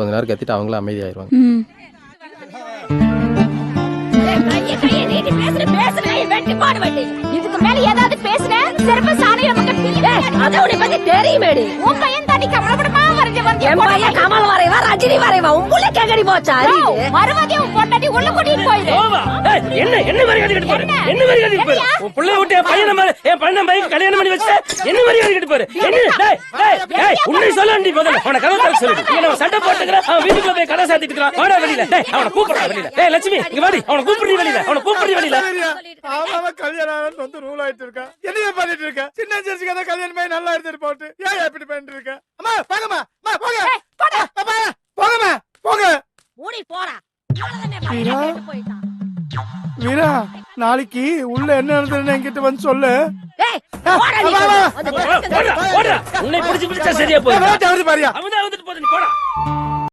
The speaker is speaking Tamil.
கொஞ்ச நேரம் கத்திட்டு அவங்களும் அமைதியாயிருவாங்க. இதுக்கு மேல ஏதாவது பேசுன சிறப்பு சாணியில தெரியுமேடி. உன் பையன் தாண்டி கமலப்படமா வரைஞ்ச வந்து என் பையன் கமல் வரைவா ரஜினி வரைவா உள்ள கேக்கடி போச்சா மறுபடி உன் பொண்டாட்டி உள்ள கூட்டிட்டு போயிடு. என்ன மரியாதை கட்டு போற? என்ன மரியாதை கட்டு போற? உன் புள்ளைய விட்டு என் பையன் கல்யாணம் பண்ணி வச்ச என்ன மரியாதை கட்டு போற? உன்னை சொல்லண்டி முதல்ல அவன கதை தர சொல்லு. நீ நம்ம சண்டை போட்டுக்கற அவன் வீட்டுக்குள்ள போய் கதை சாத்திட்டு இருக்கான். வாடா வெளியில. அவன கூப்பிடுறா வெளியில. லட்சுமி இங்க வாடி. அவன கூப்பிடுறீ வெளியில. அவன கூப்பிடுறீ வெளியில. அவன் கல்யாணம் வந்து ரூல் ஆயிட்டு இருக்கா. என்ன பண்ணிட்டு இருக்க? சின்ன சேர்ச்சி கதை கல்யாணம் பண்ணி நல்லா எடுத்துட்டு போட்டு ஏன் எப்படி பண்ணிட்டு இருக்க? அம்மா போங்கம்மா. அம்மா போங்க. போங்கம்மா போங்க. மூடி போடா. வீரா நாளைக்கு உள்ள என்ன நடந்ததுன்னு என்கிட்ட வந்து சொல்லு. உன்னை பிடிச்சு பிடிச்சா சரியா போயிடும். பாரியா அவன் தான் வந்துட்டு போகுது. நீ போடா.